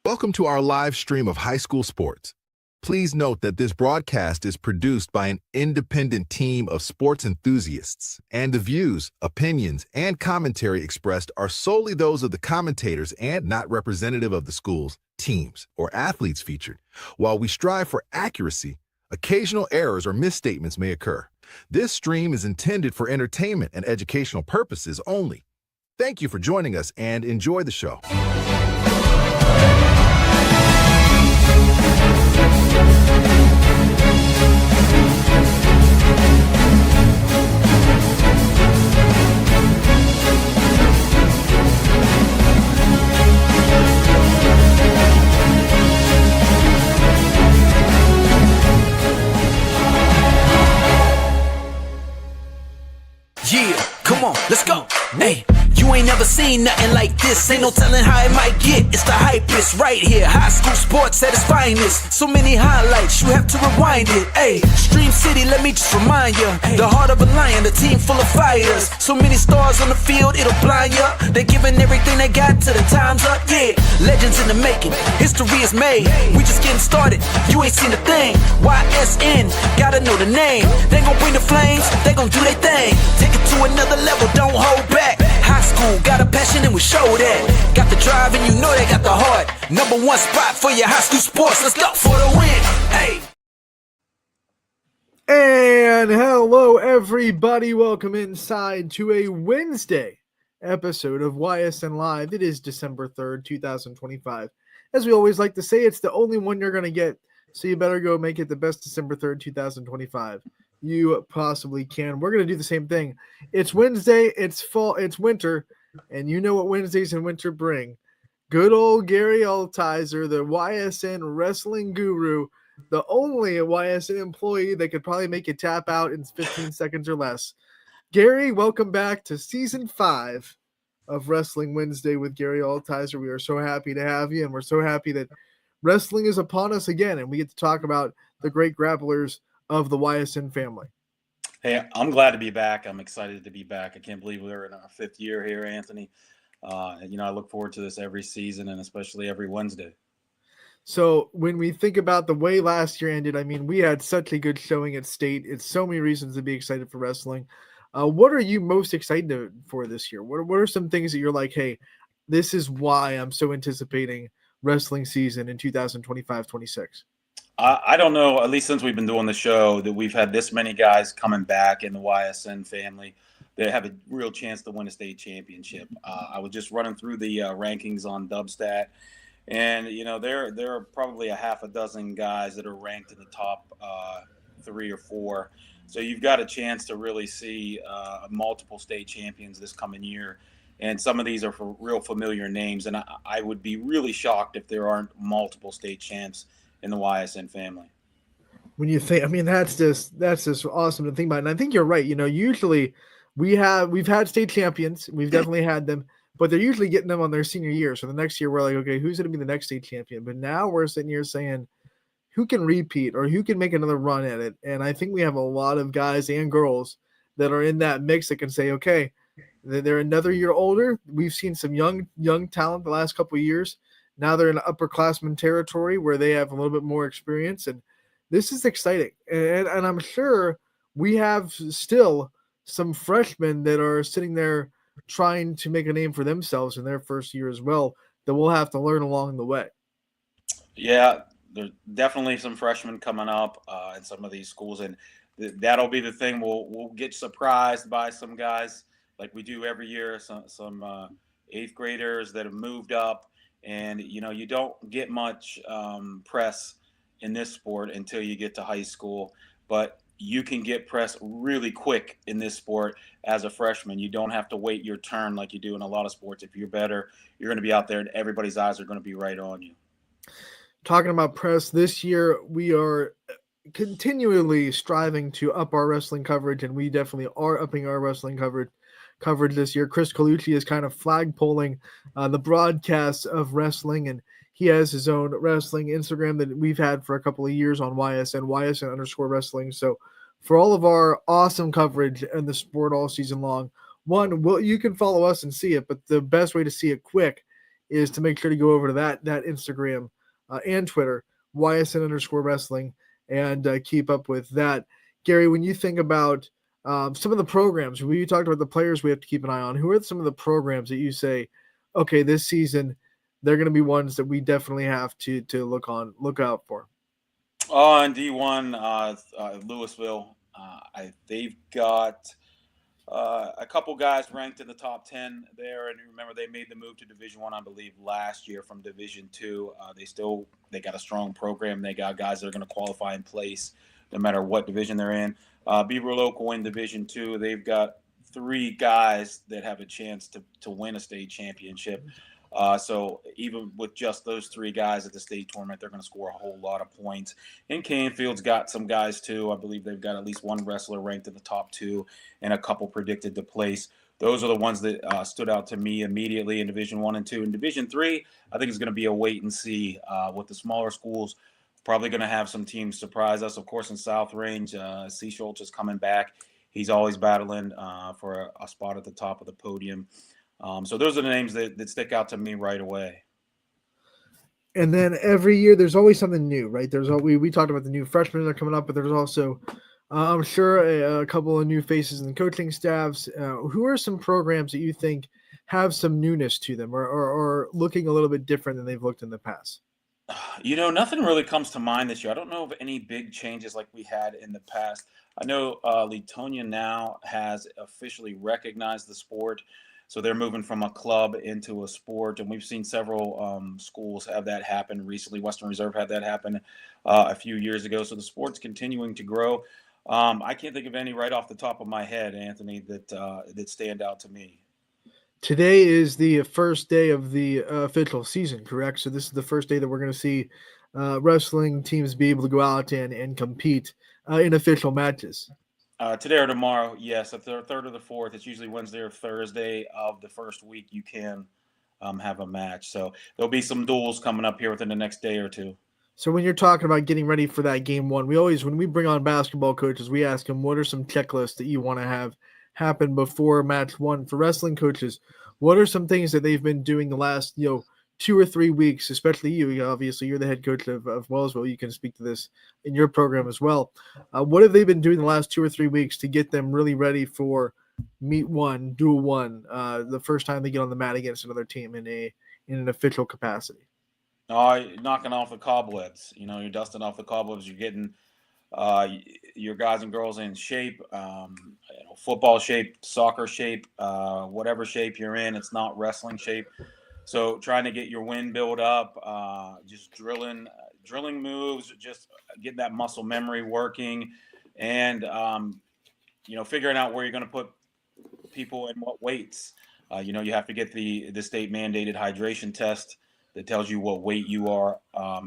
Welcome to our live stream of high school sports. Please note that this broadcast is produced by an independent team of sports enthusiasts, and the views, opinions, and commentary expressed are solely those of the commentators and not representative of the schools, teams, or athletes featured. While we strive for accuracy, occasional errors or misstatements may occur. This stream is intended for entertainment and educational purposes only. Thank you for joining us and enjoy the show. Yeah, come on, let's go. Hey, you ain't never seen nothing like this. Ain't no telling how it might get. It's the hypest right here. High school sports at its finest. So many highlights, you have to rewind it. Hey, Stream City, let me just remind ya. The heart of a lion, a team full of fighters. So many stars on the field, it'll blind ya. They're giving everything they got till the time's up. Yeah, legends in the making. History is made. We just getting started. You ain't seen a thing. YSN, gotta know the name. They gon' bring the flames. They gon' do their thing. Take it to another level, don't hold back. High school, got a passion and we show that. Got the drive and you know they got the heart. Number one spot for your high school sports. Let's go for the win. Hey. And hello, everybody. Welcome inside to a Wednesday episode of YSN Live. It is December 3rd, 2025. As we always like to say, it's the only one you're going to get, so you better go make it the best December 3rd, 2025 you possibly can. We're going to do the same thing. It's Wednesday, it's fall, it's winter, and you know what Wednesdays in winter bring. Good old Gary Altizer, the YSN wrestling guru, the only YSN employee that could probably make you tap out in 15 seconds or less. Gary, welcome back to Season 5 of Wrestling Wednesday with Gary Altizer. We are so happy to have you, and we're so happy that wrestling is upon us again, and we get to talk about the great grapplers of the YSN family. Hey, I'm glad to be back. I'm excited to be back. I can't believe we're in our 5th year here, Anthony. I look forward to this every season and especially every Wednesday. So when we think about the way last year ended, I mean, we had such a good showing at state. It's so many reasons to be excited for wrestling. What are you most excited for this year? What are some things that you're like, hey, this is why I'm so anticipating wrestling season in 2025-26? I don't know, at least since we've been doing the show, that we've had this many guys coming back in the YSN family that have a real chance to win a state championship. I was just running through the rankings on Dubstat, and there are probably a half a dozen guys that are ranked in the top 3 or 4. So you've got a chance to really see multiple state champions this coming year. And some of these are for real familiar names, and I would be really shocked if there aren't multiple state champs in the YSN family. When you think, I mean, that's just awesome to think about. And I think you're right. Usually we've had state champions. We've definitely had them, but they're usually getting them on their senior year. So the next year we're like, okay, who's going to be the next state champion? But now we're sitting here saying who can repeat or who can make another run at it. And I think we have a lot of guys and girls that are in that mix that can say, okay, they're another year older. We've seen some young talent the last couple of years. Now they're in upperclassman territory where they have a little bit more experience, and this is exciting. And I'm sure we have still some freshmen that are sitting there trying to make a name for themselves in their first year as well that we'll have to learn along the way. Yeah, there's definitely some freshmen coming up in some of these schools, and that'll be the thing. We'll get surprised by some guys like we do every year, some 8th graders that have moved up. And, you don't get much press in this sport until you get to high school. But you can get press really quick in this sport as a freshman. You don't have to wait your turn like you do in a lot of sports. If you're better, you're going to be out there and everybody's eyes are going to be right on you. Talking about press, this year we are continually striving to up our wrestling coverage, and we definitely are upping our wrestling coverage this year. Chris Colucci is kind of flagpoling the broadcasts of wrestling, and he has his own wrestling Instagram that we've had for a couple of years on YSN_wrestling. So for all of our awesome coverage in the sport all season long, you can follow us and see it, but the best way to see it quick is to make sure to go over to that Instagram and Twitter, YSN_wrestling, and keep up with that. Gary, when you think about some of the programs, we talked about the players we have to keep an eye on. Who are some of the programs that you say, okay, this season they're going to be ones that we definitely have to look out for? On D1, Louisville, they've got a couple guys ranked in the top 10 there, and remember they made the move to Division I believe, last year from Division II. They got a strong program. They got guys that are going to qualify in place no matter what division they're in. Beaver Local in Division II, they've got 3 guys that have a chance to win a state championship. So even with just those 3 guys at the state tournament, they're going to score a whole lot of points. And Canfield's got some guys too. I believe they've got at least one wrestler ranked in the top 2 and a couple predicted to place. Those are the ones that stood out to me immediately in Division 1 and 2. In Division 3, I think it's going to be a wait and see with the smaller schools. Probably going to have some teams surprise us. Of course, in South Range, C. Schultz is coming back. He's always battling for a spot at the top of the podium. So those are the names that stick out to me right away. And then every year there's always something new, right? We talked about the new freshmen that are coming up, but there's also, I'm sure, a couple of new faces in the coaching staffs. Who are some programs that you think have some newness to them or looking a little bit different than they've looked in the past? Nothing really comes to mind this year. I don't know of any big changes like we had in the past. I know Leetonia now has officially recognized the sport. So they're moving from a club into a sport, and we've seen several schools have that happen recently. Western Reserve had that happen a few years ago. So the sport's continuing to grow. I can't think of any right off the top of my head, Anthony, that stand out to me. Today is the first day of the official season, correct? So this is the first day that we're going to see wrestling teams be able to go out and compete in official matches. Today or tomorrow, yes. If they're 3rd or the 4th, it's usually Wednesday or Thursday of the first week you can have a match. So there'll be some duels coming up here within the next day or 2. So when you're talking about getting ready for that game 1, when we bring on basketball coaches, we ask them, what are some checklists that you want to have happen before match 1? For wrestling coaches, what are some things that they've been doing the last, 2 or 3 weeks, especially you? Obviously, you're the head coach of Wellsville. You can speak to this in your program as well. What have they been doing the last 2 or 3 weeks to get them really ready for meet 1, duel 1, the first time they get on the mat against another team in an official capacity? Knocking off the cobwebs. You're dusting off the cobwebs. You're getting your guys and girls in shape, football shape, soccer shape, whatever shape you're in. It's not wrestling shape. So trying to get your wind build up, just drilling moves, just getting that muscle memory working, and figuring out where you're going to put people in what weights. You have to get the state mandated hydration test that tells you what weight you are.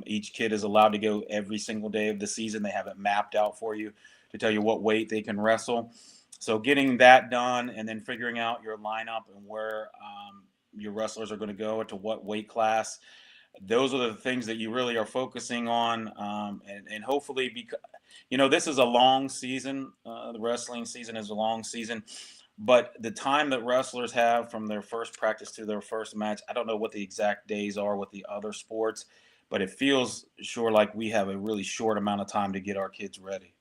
Each kid is allowed to go every single day of the season. They have it mapped out for you to tell you what weight they can wrestle. So getting that done and then figuring out your lineup and where your wrestlers are going to go into what weight class. Those are the things that you really are focusing on. And hopefully, because, this is a long season. The wrestling season is a long season. But the time that wrestlers have from their first practice to their first match, I don't know what the exact days are with the other sports, but it feels sure like we have a really short amount of time to get our kids ready.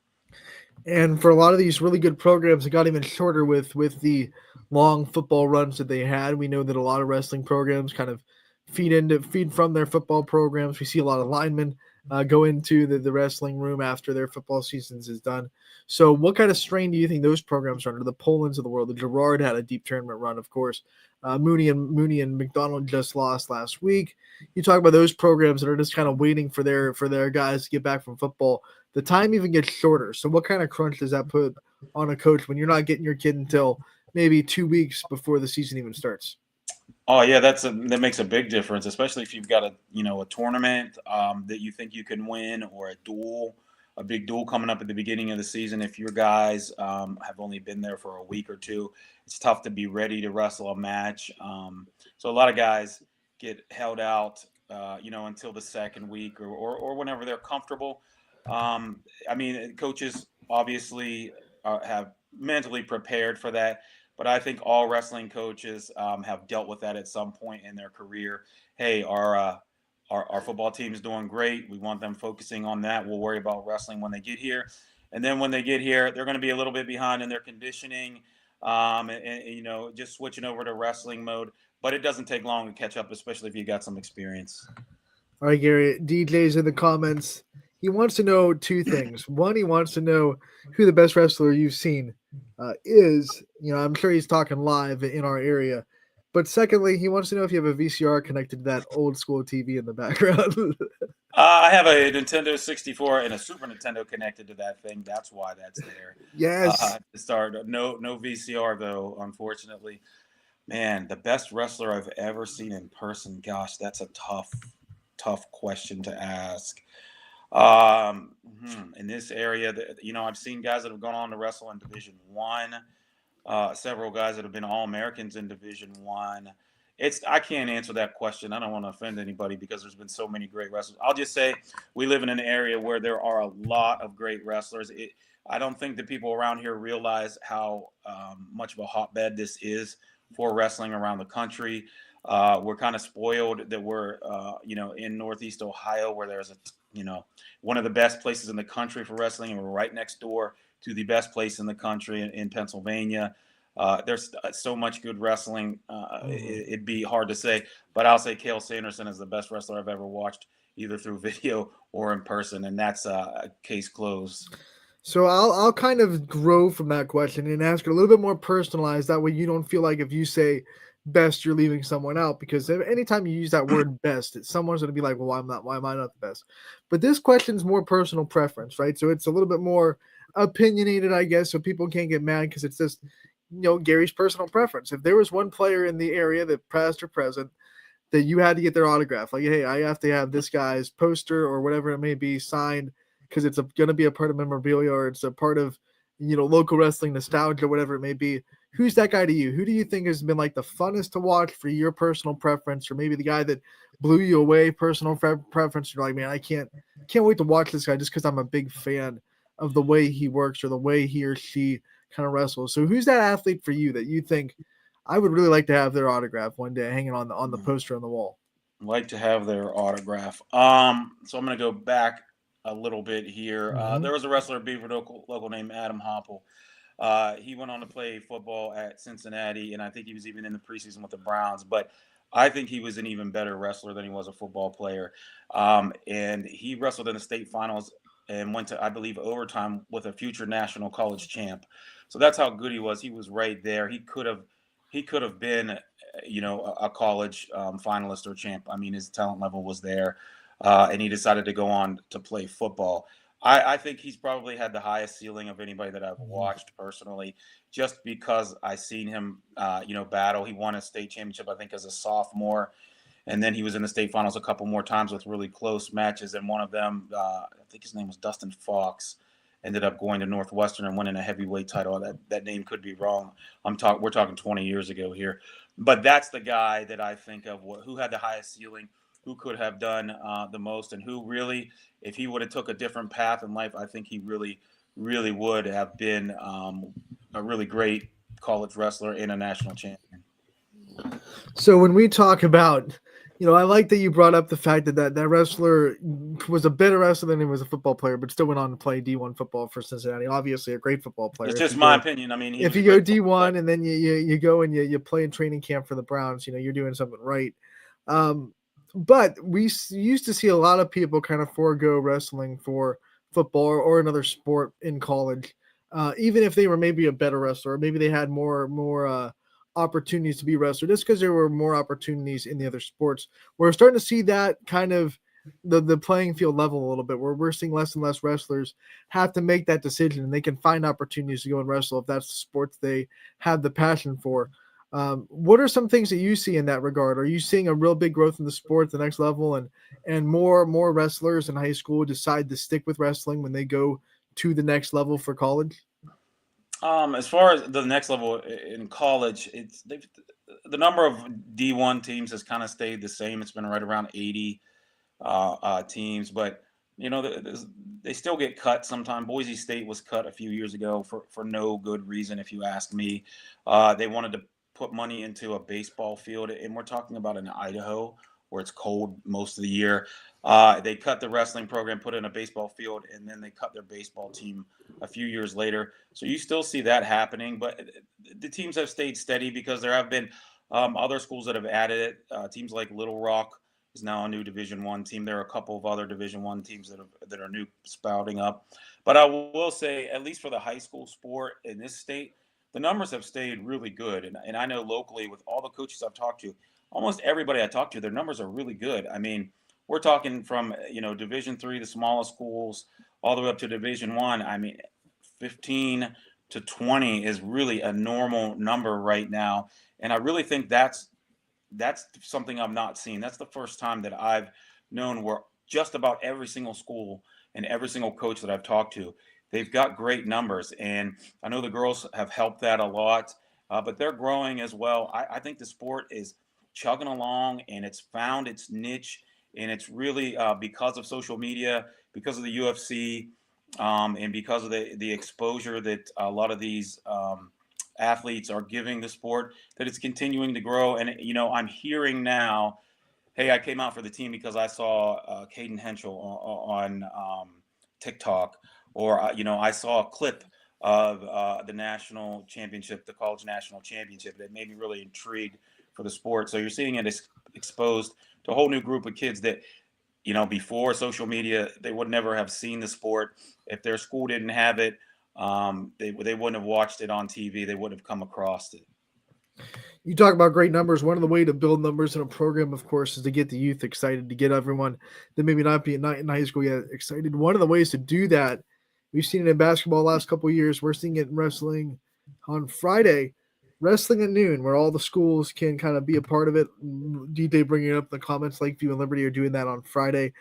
And for a lot of these really good programs, it got even shorter with the long football runs that they had. We know that a lot of wrestling programs kind of feed from their football programs. We see a lot of linemen go into the wrestling room after their football seasons is done. So what kind of strain do you think those programs are under? The Polands of the world. The Girard had a deep tournament run, of course. Mooney and McDonald just lost last week. You talk about those programs that are just kind of waiting for their guys to get back from football. The time even gets shorter. So what kind of crunch does that put on a coach when you're not getting your kid until maybe 2 weeks before the season even starts? Oh yeah, that makes a big difference, especially if you've got a tournament that you think you can win, or a big duel coming up at the beginning of the season. If your guys have only been there for a week or 2, it's tough to be ready to wrestle a match. So a lot of guys get held out, until the second week or whenever they're comfortable. Coaches obviously have mentally prepared for that. but I think all wrestling coaches have dealt with that at some point in their career. Hey, our football team is doing great. We want them focusing on that. We'll worry about wrestling when they get here. And then when they get here, they're going to be a little bit behind in their conditioning, just switching over to wrestling mode. But it doesn't take long to catch up, especially if you got some experience. All right, Gary, DJ's in the comments. He wants to know two things. One, he wants to know who the best wrestler you've seen is. I'm sure he's talking live in our area. But secondly, he wants to know if you have a VCR connected to that old school TV in the background. I have a Nintendo 64 and a Super Nintendo connected to that thing. That's why that's there. Yes. To start. No VCR, though, unfortunately. Man, the best wrestler I've ever seen in person. Gosh, that's a tough question to ask. In this area, I've seen guys that have gone on to wrestle in Division I, several guys that have been All-Americans in Division I. I can't answer that question. I don't want to offend anybody because there's been so many great wrestlers. I'll just say we live in an area where there are a lot of great wrestlers. I don't think that people around here realize how much of a hotbed this is for wrestling around the country. We're kind of spoiled that we're, in Northeast Ohio, where there's one of the best places in the country for wrestling, and we're right next door to the best place in the country in Pennsylvania. There's so much good wrestling. It'd be hard to say, but I'll say Cael Sanderson is the best wrestler I've ever watched, either through video or in person, and that's a case closed. So I'll kind of grow from that question and ask it a little bit more personalized. That way you don't feel like if you say best, you're leaving someone out, because anytime you use that word best, someone's going to be like, well, why am I not the best? But this question's more personal preference, right? So it's a little bit more opinionated, I guess, so people can't get mad because it's just, Gary's personal preference. If there was one player in the area, that past or present, that you had to get their autograph, like, hey, I have to have this guy's poster or whatever it may be signed because it's going to be a part of memorabilia, or it's a part of, local wrestling nostalgia, whatever it may be. Who's that guy to you? Who do you think has been like the funnest to watch for your personal preference, or maybe the guy that blew you away, personal preference? You're like, man, I can't wait to watch this guy just because I'm a big fan of the way he works or the way he or she kind of wrestles. So who's that athlete for you that you think I would really like to have their autograph one day hanging on the poster on the wall? Like to have their autograph. So I'm going to go back a little bit here. There was a wrestler at Beaver local named Adam Hoppel. He went on to play football at Cincinnati, and I think he was even in the preseason with the Browns. But I think he was an even better wrestler than he was a football player. And he wrestled in the state finals and went to, I believe, overtime with a future national college champ. So that's how good he was. He was right there. He could have been, a college finalist or champ. I mean, his talent level was there, and he decided to go on to play football. I think he's probably had the highest ceiling of anybody that I've watched personally, just because I seen him, battle. He won a state championship, I think, as a sophomore, and then he was in the state finals a couple more times with really close matches. And one of them, I think his name was Dustin Fox, ended up going to Northwestern and winning a heavyweight title. That name could be wrong. We're talking 20 years ago here, but that's the guy that I think of who had the highest ceiling, who could have done the most, and who really, if he would have took a different path in life, I think he really, really would have been a really great college wrestler and a national champion. So when we talk about, I like that you brought up the fact that wrestler was a better wrestler than he was a football player, but still went on to play D1 football for Cincinnati. Obviously a great football player. It's just my opinion. I mean, if you go D1 and then you go and you play in training camp for the Browns, you're doing something right. But we used to see a lot of people kind of forego wrestling for football or another sport in college, even if they were maybe a better wrestler, or maybe they had more opportunities to be wrestler, just because there were more opportunities in the other sports. We're starting to see that kind of the playing field level a little bit, where we're seeing less and less wrestlers have to make that decision, and they can find opportunities to go and wrestle if that's the sports they have the passion for. What are some things that you see in that regard? Are you seeing a real big growth in the sport at the next level, and more wrestlers in high school decide to stick with wrestling when they go to the next level for college? As far as the next level in college, the number of D1 teams has kind of stayed the same. It's been right around 80 teams, but you know, they still get cut sometimes. Boise State was cut a few years ago for no good reason, if you ask me. They wanted to put money into a baseball field, and we're talking about in Idaho where it's cold most of the year. They cut the wrestling program, put in a baseball field, and then they cut their baseball team a few years later. So you still see that happening, but the teams have stayed steady because there have been other schools that have added it. Teams like Little Rock is now a new Division I team. There are a couple of other Division I teams that are new spouting up. But I will say, at least for the high school sport in this state, the numbers have stayed really good. And I know locally with all the coaches I've talked to, almost everybody I talked to, their numbers are really good. I mean, we're talking from Division III, the smallest schools, all the way up to Division I. I mean, 15 to 20 is really a normal number right now, and I really think that's something I've not seen. That's the first time that I've known where just about every single school and every single coach that I've talked to, they've got great numbers, and I know the girls have helped that a lot, but they're growing as well. I think the sport is chugging along, and it's found its niche. And it's really because of social media, because of the UFC, and because of the exposure that a lot of these athletes are giving the sport, that it's continuing to grow. And, I'm hearing now, hey, I came out for the team because I saw Caden Henschel on TikTok, or, I saw a clip of the national championship, the college national championship, that made me really intrigued for the sport. So you're seeing it exposed to a whole new group of kids that, before social media, they would never have seen the sport. If their school didn't have it, they wouldn't have watched it on TV. They wouldn't have come across it. You talk about great numbers. One of the way to build numbers in a program, of course, is to get the youth excited, to get everyone that maybe not be in high school yet excited. One of the ways to do that, we've seen it in basketball the last couple of years. We're seeing it in wrestling on Friday. Wrestling at noon, where all the schools can kind of be a part of it. DJ bringing it up in the comments, Lakeview and Liberty are doing that on Friday.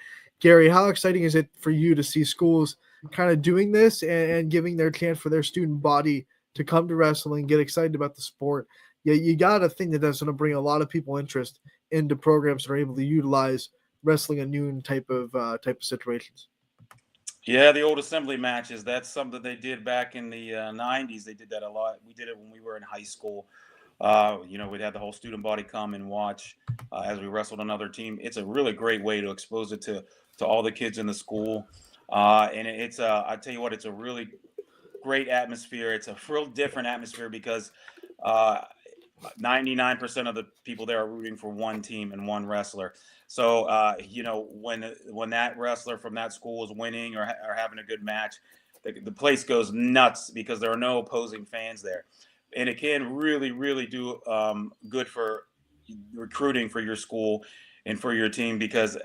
Gary, how exciting is it for you to see schools kind of doing this and giving their chance for their student body to come to wrestling, get excited about the sport? Yeah, you got to think that that's going to bring a lot of people interest into programs that are able to utilize wrestling at noon type of situations. Yeah, the old assembly matches, that's something they did back in the 90s. They did that a lot. We did it when we were in high school. We'd have the whole student body come and watch as we wrestled another team. It's a really great way to expose it to all the kids in the school. And it's I tell you what, it's a really great atmosphere. It's a real different atmosphere because 99% of the people there are rooting for one team and one wrestler. So, when that wrestler from that school is winning or having a good match, the place goes nuts because there are no opposing fans there. And it can really, really do good for recruiting for your school and for your team, because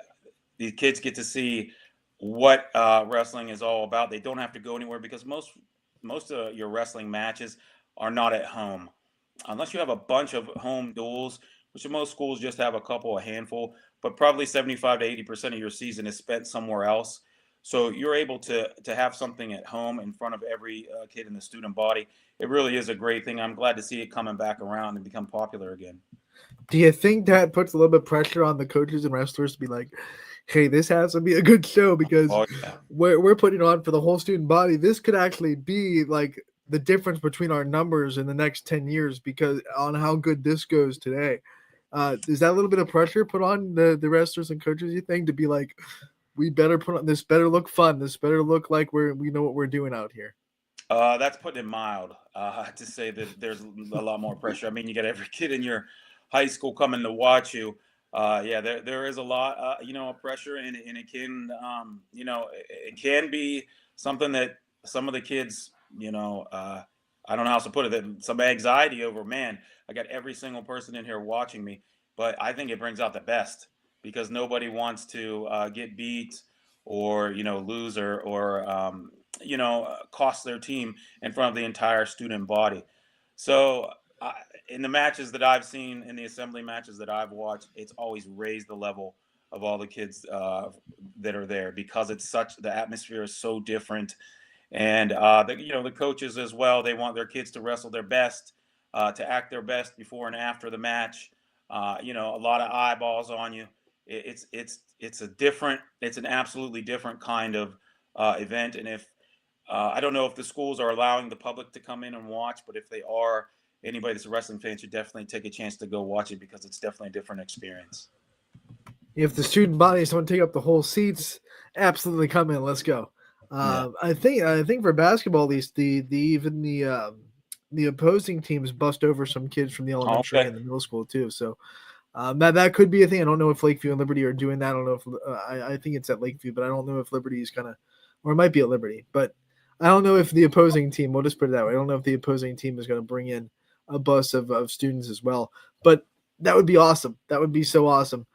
these kids get to see what wrestling is all about. They don't have to go anywhere, because most of your wrestling matches are not at home. Unless you have a bunch of home duels, which most schools just have a handful, but probably 75 to 80% of your season is spent somewhere else. So you're able to have something at home in front of every kid in the student body. It really is a great thing. I'm glad to see it coming back around and become popular again. Do you think that puts a little bit of pressure on the coaches and wrestlers to be like, hey, this has to be a good show because we're putting it on for the whole student body? This could actually be like the difference between our numbers in the next 10 years because on how good this goes today. Is that a little bit of pressure put on the wrestlers and coaches, you think, to be like, we better put on this, better look fun, this better look like we know what we're doing out here? That's putting it mild. To say that there's a lot more pressure. I mean, you got every kid in your high school coming to watch you. There is a lot, of pressure, and it can, it can be something that some of the kids, I don't know how to put it, that some anxiety over, man, I got every single person in here watching me. But I think it brings out the best, because nobody wants to get beat or, lose or cost their team in front of the entire student body. So in the matches that I've seen, in the assembly matches that I've watched, it's always raised the level of all the kids that are there, because the atmosphere is so different. And the coaches as well, they want their kids to wrestle their best, to act their best before and after the match. A lot of eyeballs on you. it's an absolutely different kind of event. And if I don't know if the schools are allowing the public to come in and watch, but if they are, anybody that's a wrestling fan should definitely take a chance to go watch it because it's definitely a different experience. If the student bodies don't take up the whole seats, absolutely come in. Let's go. I think for basketball, at least the opposing teams bust over some kids from the elementary and the middle school too. So that could be a thing. I don't know if Lakeview and Liberty are doing that. I don't know if I think it's at Lakeview, but I don't know if Liberty is gonna, or it might be at Liberty. But I don't know if the opposing team. We'll just put it that way. I don't know if the opposing team is going to bring in a bus of students as well. But that would be awesome. That would be so awesome.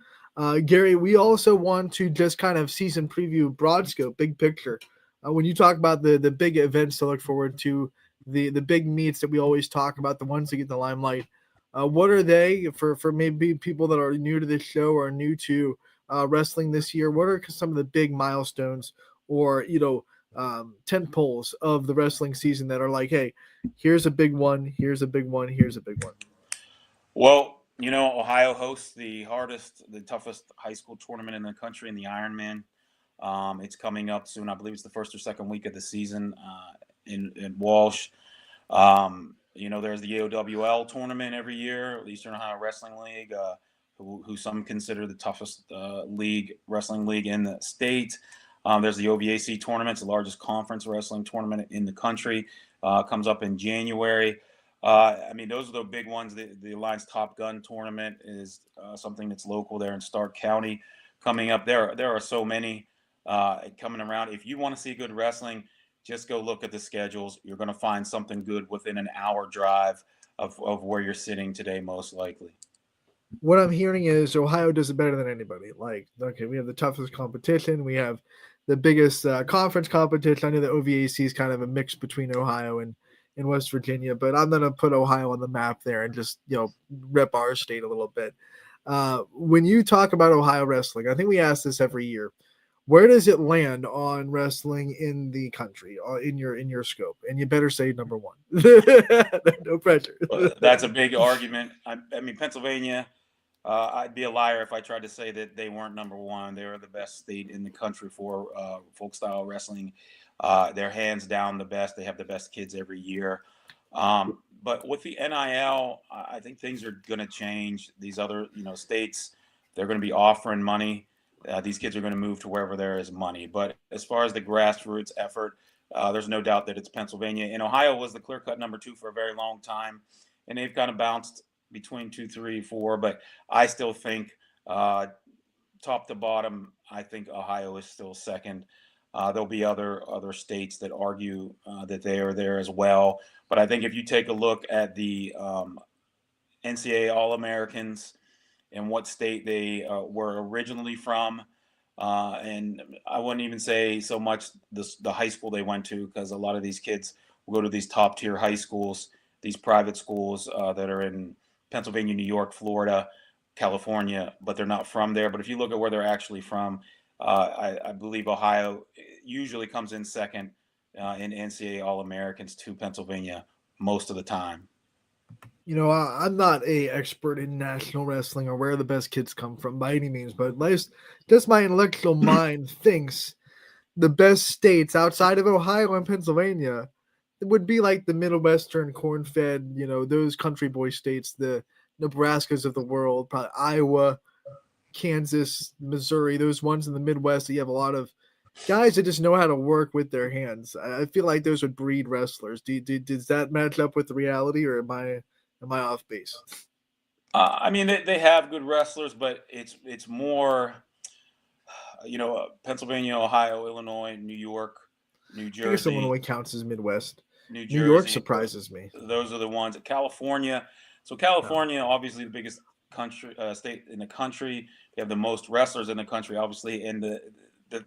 Gary, we also want to just kind of season preview, broad scope, big picture. When you talk about the big events to look forward to, the big meets that we always talk about, the ones that get the limelight, what are they for maybe people that are new to this show or new to wrestling this year? What are some of the big milestones or, tent poles of the wrestling season that are like, hey, here's a big one, here's a big one, here's a big one? Well, Ohio hosts the toughest high school tournament in the country in the Ironman. It's coming up soon. I believe it's the first or second week of the season in Walsh. There's the AOWL tournament every year, the Eastern Ohio Wrestling League, who some consider the toughest wrestling league in the state. There's the OVAC tournament, it's the largest conference wrestling tournament in the country. Comes up in January. Those are the big ones. The Alliance Top Gun tournament is something that's local there in Stark County coming up. There are so many coming around. If you want to see good wrestling, just go look at the schedules. You're going to find something good within an hour drive of where you're sitting today, most likely. What I'm hearing is Ohio does it better than anybody. Like, okay, we have the toughest competition. We have the biggest conference competition. I know the OVAC is kind of a mix between Ohio and West Virginia, but I'm going to put Ohio on the map there and just, rep our state a little bit. When you talk about Ohio wrestling, I think we ask this every year. Where does it land on wrestling in the country, in your scope? And you better say number one. No pressure. Well, that's a big argument. Pennsylvania, I'd be a liar if I tried to say that they weren't number one. They were the best state in the country for folk style wrestling. They're hands down the best. They have the best kids every year. But with the NIL, I think things are going to change. These other, states, they're going to be offering money. These kids are going to move to wherever there is money. But as far as the grassroots effort, there's no doubt that it's Pennsylvania. And Ohio was the clear-cut number 2 for a very long time. And they've kind of bounced between 2, 3, 4. But I still think top to bottom, I think Ohio is still second. There'll be other states that argue that they are there as well. But I think if you take a look at the NCAA All-Americans and what state they were originally from, and I wouldn't even say so much the high school they went to, because a lot of these kids will go to these top-tier high schools, these private schools that are in Pennsylvania, New York, Florida, California, but they're not from there. But if you look at where they're actually from, I believe Ohio usually comes in second in NCAA All-Americans to Pennsylvania most of the time. I'm not an expert in national wrestling or where the best kids come from by any means, but just my intellectual mind thinks the best states outside of Ohio and Pennsylvania would be like the Midwestern corn-fed, those country boy states, the Nebraskas of the world, probably Iowa, Kansas, Missouri, those ones in the Midwest that you have a lot of guys that just know how to work with their hands. I feel like those would breed wrestlers. Does that match up with the reality, or am I off base? They have good wrestlers, but it's more, Pennsylvania, Ohio, Illinois, New York, New Jersey. I guess Illinois counts as Midwest. New Jersey, New York surprises me. Those are the ones. California. So California, obviously the biggest state in the country. They have the most wrestlers in the country, obviously, and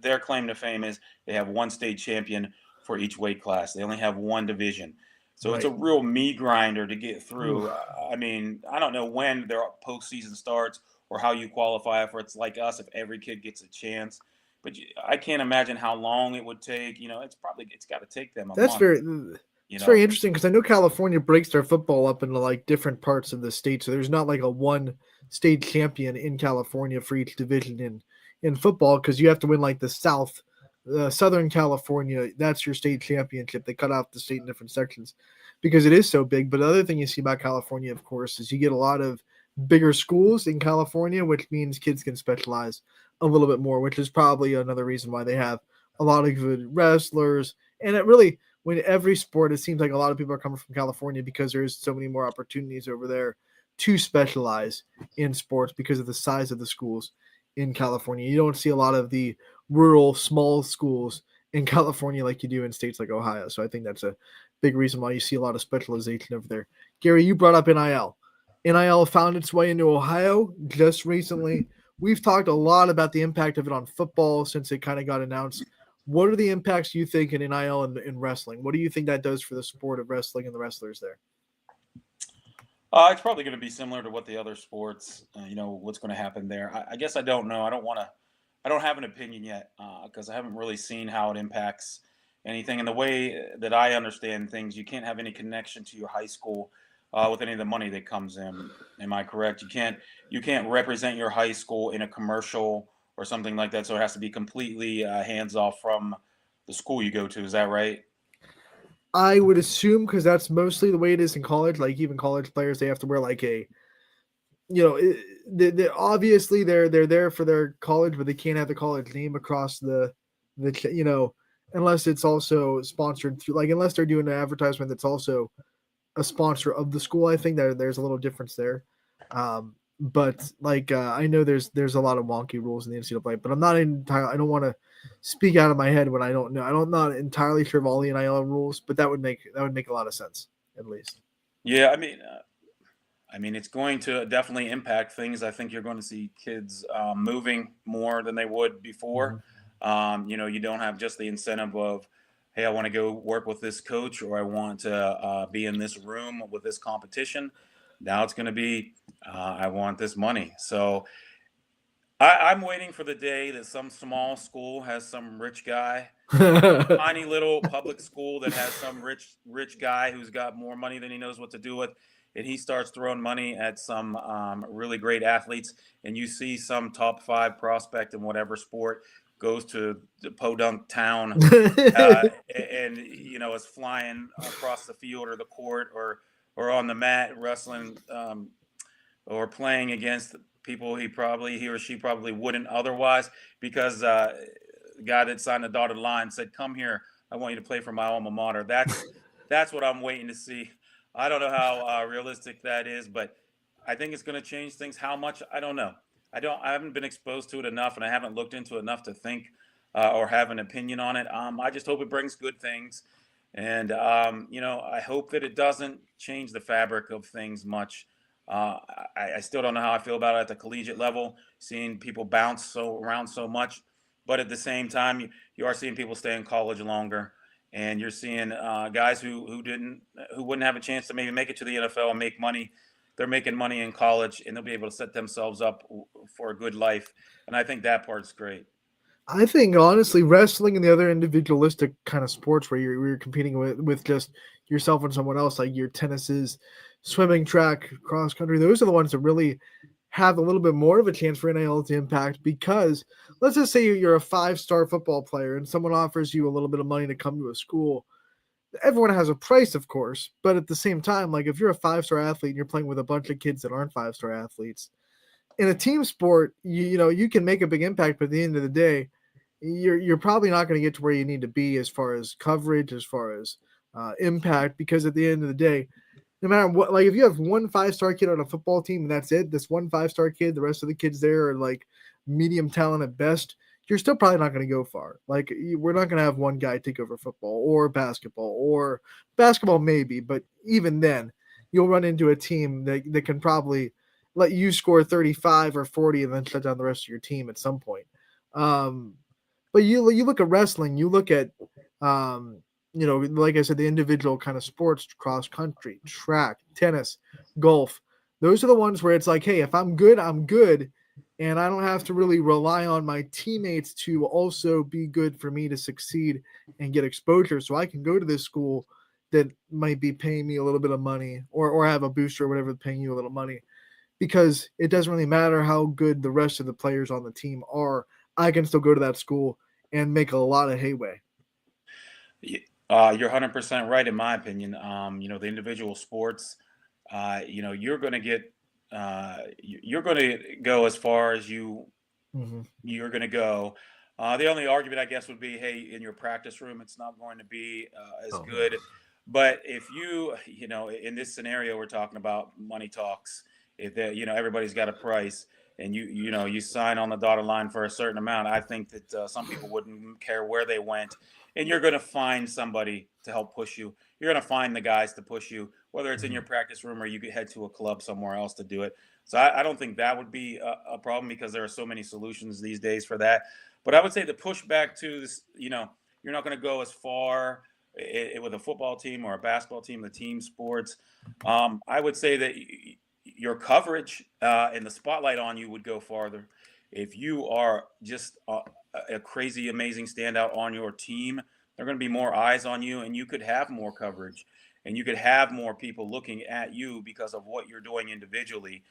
their claim to fame is they have one state champion for each weight class. They only have one division. So It's a real meat grinder to get through. I don't know when their postseason starts or how you qualify for. It's like us, if every kid gets a chance. But I can't imagine how long it would take. It's got to take them a month. It's very interesting because I know California breaks their football up into like different parts of the state, so there's not like a one state champion in California for each division in football, because you have to win like the Southern California. That's your state championship. They cut off the state in different sections because it is so big. But the other thing you see about California, of course, is you get a lot of bigger schools in California, which means kids can specialize a little bit more, which is probably another reason why they have a lot of good wrestlers. And it really, when every sport, it seems like a lot of people are coming from California because there's so many more opportunities over there to specialize in sports because of the size of the schools in California. You don't see a lot of the rural small schools in California like you do in states like Ohio. So I think that's a big reason why you see a lot of specialization over there. Gary, you brought up NIL. NIL found its way into Ohio just recently. We've talked a lot about the impact of it on football since it kind of got announced. What are the impacts you think in NIL and in wrestling? What do you think that does for the sport of wrestling and the wrestlers there? It's probably going to be similar to what the other sports, what's going to happen there. I guess I don't know. I don't have an opinion yet because I haven't really seen how it impacts anything. And the way that I understand things, you can't have any connection to your high school with any of the money that comes in. Am I correct? You can't represent your high school in a commercial or something like that. So it has to be completely hands off from the school you go to. Is that right? I would assume, because that's mostly the way it is in college. Like even college players, they have to wear like obviously they're there for their college, but they can't have the college name across the unless it's also sponsored through, like unless they're doing an advertisement that's also a sponsor of the school. I think that there's a little difference there. But I know there's a lot of wonky rules in the NCAA, but I don't want to speak out of my head when I don't know. I'm not entirely sure of all the NIL rules, but that would make a lot of sense, at least. Yeah, I mean, it's going to definitely impact things. I think you're going to see kids moving more than they would before. Mm-hmm. You don't have just the incentive of, hey, I want to go work with this coach, or I want to be in this room with this competition. Now it's going to be, I want this money. So I'm waiting for the day that some small school has some rich guy, tiny little public school that has some rich guy who's got more money than he knows what to do with, and he starts throwing money at some really great athletes, and you see some top 5 prospect in whatever sport goes to the podunk town and is flying across the field or the court or on the mat wrestling or playing against people he or she probably wouldn't otherwise, because the guy that signed the dotted line said, "Come here, I want you to play for my alma mater." That's what I'm waiting to see. I don't know how realistic that is, but I think it's going to change things. How much? I don't know. I haven't been exposed to it enough, and I haven't looked into it enough to think or have an opinion on it. I just hope it brings good things. And, I hope that it doesn't change the fabric of things much. I still don't know how I feel about it at the collegiate level, seeing people bounce around so much. But at the same time, you are seeing people stay in college longer. And you're seeing guys who wouldn't have a chance to maybe make it to the NFL and make money. They're making money in college, and they'll be able to set themselves up for a good life. And I think that part's great. I think, honestly, wrestling and the other individualistic kind of sports where you're competing with just yourself and someone else, like your tennises, swimming, track, cross country, those are the ones that really have a little bit more of a chance for NIL to impact, because let's just say you're a 5-star football player and someone offers you a little bit of money to come to a school. Everyone has a price, of course, but at the same time, like if you're a 5-star athlete and you're playing with a bunch of kids that aren't 5-star athletes, in a team sport, you can make a big impact, but at the end of the day, you're probably not going to get to where you need to be as far as coverage, as far as impact, because at the end of the day, no matter what, like if you have one 5-star kid on a football team and that's it, this one 5-star kid, the rest of the kids there are like medium talent at best, you're still probably not going to go far. Like we're not going to have one guy take over football or basketball maybe, but even then you'll run into a team that can probably let you score 35 or 40 and then shut down the rest of your team at some point. But you look at wrestling, you look at, like I said, the individual kind of sports, cross country, track, tennis, golf. Those are the ones where it's like, hey, if I'm good, I'm good. And I don't have to really rely on my teammates to also be good for me to succeed and get exposure. So I can go to this school, that might be paying me a little bit of money, or have a booster or whatever paying you a little money, because it doesn't really matter how good the rest of the players on the team are. I can still go to that school and make a lot of headway. You're 100% right, in my opinion. The individual sports, you're going to get, you're going to go as far as you're going to go. The only argument, I guess, would be, hey, in your practice room, it's not going to be as good. But if in this scenario, we're talking about money talks. If everybody's got a price, and you sign on the dotted line for a certain amount, I think that some people wouldn't care where they went, and you're going to find somebody to help push you. You're going to find the guys to push you, whether it's in your practice room or you could head to a club somewhere else to do it. So I don't think that would be a problem, because there are so many solutions these days for that. But I would say the pushback to this, you're not going to go as far with a football team or a basketball team, the team sports. I would say that your coverage and the spotlight on you would go farther. If you are just a crazy, amazing standout on your team, there are going to be more eyes on you, and you could have more coverage, and you could have more people looking at you because of what you're doing individually.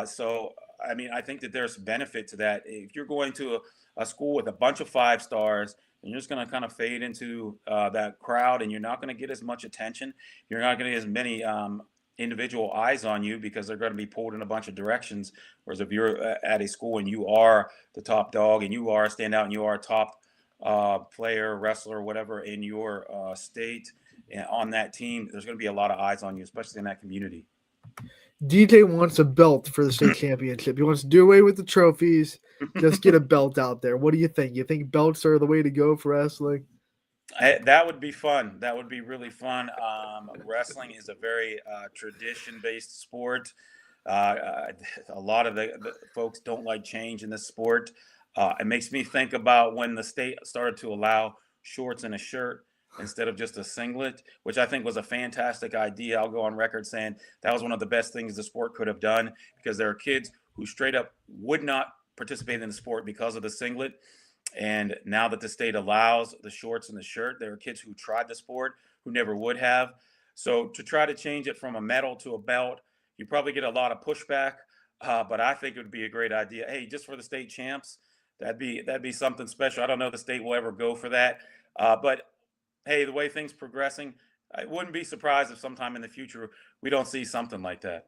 So, I think that there's benefit to that. If you're going to a school with a bunch of 5 stars, and you're just going to kind of fade into that crowd, and you're not going to get as much attention, you're not going to get as many individual eyes on you, because they're going to be pulled in a bunch of directions. Whereas if you're at a school and you are the top dog, and you are a standout, and you are a top player, wrestler, whatever in your state and on that team, there's going to be a lot of eyes on you, especially in that community. DJ wants a belt for the state championship. He wants to do away with the trophies. Just get a belt out there. What do you think? You think belts are the way to go for wrestling? That would be fun. That would be really fun. Wrestling is a very tradition-based sport. A lot of the folks don't like change in this sport. It makes me think about when the state started to allow shorts and a shirt instead of just a singlet, which I think was a fantastic idea. I'll go on record saying that was one of the best things the sport could have done, because there are kids who straight up would not participate in the sport because of the singlet. And now that the state allows the shorts and the shirt, there are kids who tried the sport who never would have. So to try to change it from a medal to a belt, you probably get a lot of pushback. But I think it would be a great idea. Hey, just for the state champs, that'd be something special. I don't know if the state will ever go for that. But hey, the way things progressing, I wouldn't be surprised if sometime in the future we don't see something like that.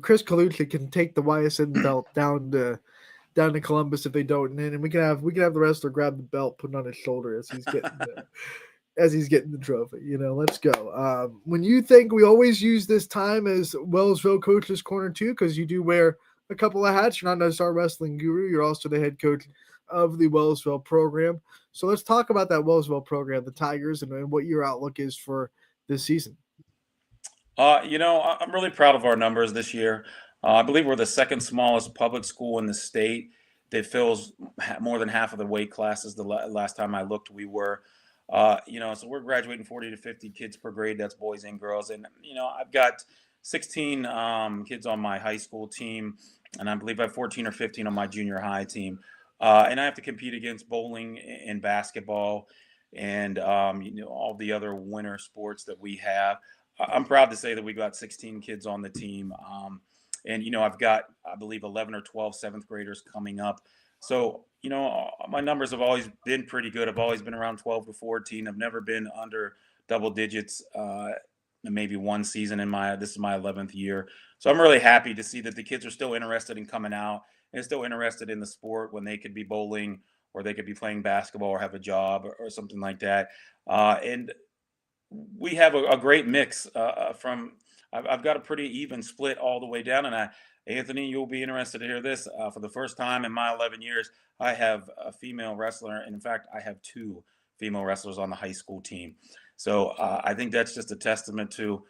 Chris Colucci can take the YSN belt down to Columbus if they don't, and then we can have the wrestler grab the belt, put it on his shoulder as he's getting the trophy. Let's go. When you think, we always use this time as Wellsville Coach's Corner too, because you do wear a couple of hats. You're not just our wrestling guru, you're also the head coach of the Wellsville program. So let's talk about that Wellsville program, the Tigers, and what your outlook is for this season. I'm really proud of our numbers this year. I believe we're the second smallest public school in the state that fills more than half of the weight classes. The last time I looked, we were. So we're graduating 40 to 50 kids per grade. That's boys and girls. And, I've got 16 kids on my high school team, and I believe I have 14 or 15 on my junior high team. And I have to compete against bowling and basketball and, all the other winter sports that we have. I'm proud to say that we got 16 kids on the team. And, I've got, I believe, 11 or 12 7th graders coming up. So, my numbers have always been pretty good. I've always been around 12 to 14. I've never been under double digits, maybe one season this is my 11th year. So I'm really happy to see that the kids are still interested in coming out and still interested in the sport when they could be bowling or they could be playing basketball or have a job or something like that. And we have a great mix I've got a pretty even split all the way down. And Anthony, you'll be interested to hear this. For the first time in my 11 years, I have a female wrestler. And in fact, I have 2 female wrestlers on the high school team. So I think that's just a testament to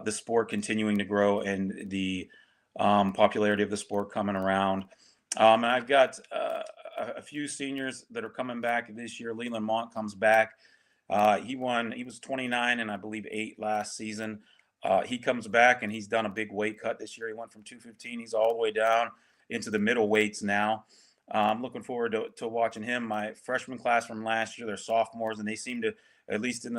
the sport continuing to grow and the popularity of the sport coming around. And I've got a few seniors that are coming back this year. Leland Mont comes back. He was 29 and I believe 8 last season. He comes back and he's done a big weight cut this year. He went from 215. He's all the way down into the middle weights now. I'm looking forward to watching him. My freshman class from last year, they're sophomores, and they seem to, at least in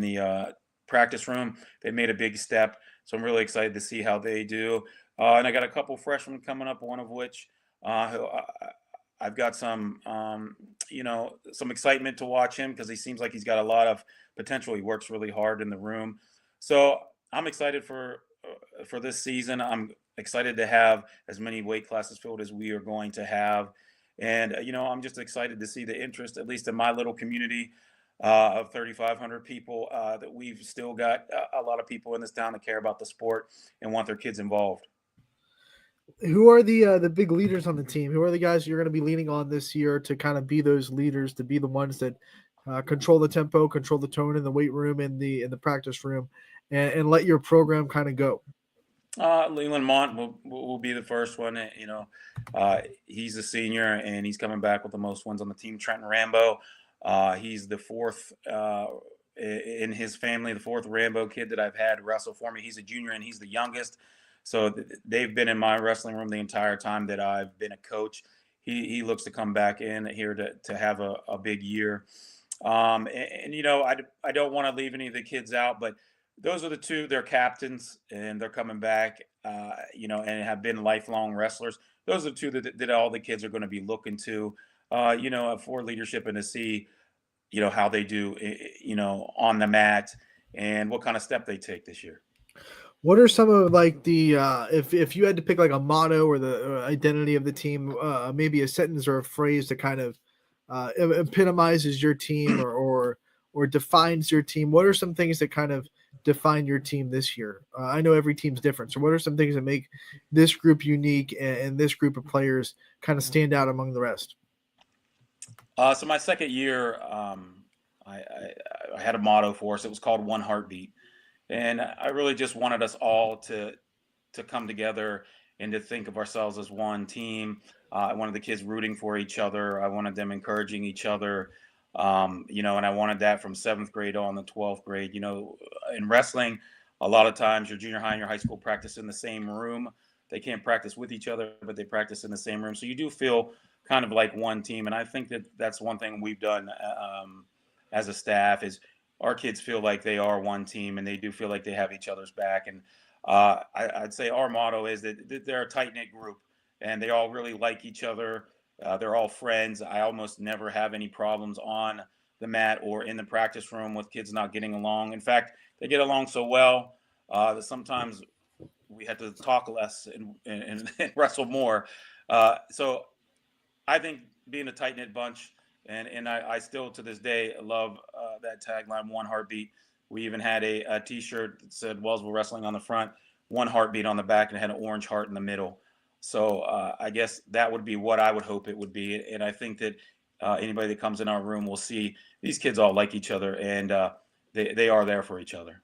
the practice room. They made a big step, so I'm really excited to see how they do. And I got a couple freshmen coming up, one of which I've got some excitement to watch him because he seems like he's got a lot of potential. He works really hard in the room, so I'm excited for this season. I'm excited to have as many weight classes filled as we are going to have, and I'm just excited to see the interest, at least in my little community of 3,500 people, that we've still got a lot of people in this town that care about the sport and want their kids involved. Who are the big leaders on the team? Who are the guys you're going to be leaning on this year to kind of be those leaders, to be the ones that control the tempo, control the tone in the weight room, in the practice room, and let your program kind of go? Leland Mont will be the first one. He's a senior and he's coming back with the most wins on the team. Trenton Rambo, he's the fourth in his family, the fourth Rambo kid that I've had wrestle for me. He's a junior and he's the youngest. So they've been in my wrestling room the entire time that I've been a coach. He looks to come back in here to have a big year. I don't want to leave any of the kids out, but those are the two. They're captains and they're coming back, and have been lifelong wrestlers. Those are the two that all the kids are going to be looking to, for leadership and to see, how they do, on the mat and what kind of step they take this year. What are some of like the if you had to pick like a motto or the identity of the team, maybe a sentence or a phrase that kind of epitomizes your team or defines your team? What are some things that kind of define your team this year? I know every team's different, so what are some things that make this group unique and this group of players kind of stand out among the rest? So my second year, I had a motto for us. It was called One Heartbeat. And I really just wanted us all to come together and to think of ourselves as one team. I wanted the kids rooting for each other. I wanted them encouraging each other, and I wanted that from 7th grade on to 12th grade. In wrestling, a lot of times your junior high and your high school practice in the same room. They can't practice with each other, but they practice in the same room. So you do feel kind of like one team. And I think that's one thing we've done as a staff is our kids feel like they are one team and they do feel like they have each other's back. And I'd say our motto is that they're a tight-knit group and they all really like each other. They're all friends. I almost never have any problems on the mat or in the practice room with kids not getting along. In fact, they get along so well that sometimes we have to talk less and wrestle more. So I think being a tight-knit bunch, and I still to this day love that tagline, One Heartbeat. We even had a T-shirt that said Wellsville Wrestling on the front, One Heartbeat on the back, and it had an orange heart in the middle. So I guess that would be what I would hope it would be. And I think that anybody that comes in our room will see these kids all like each other, and they are there for each other.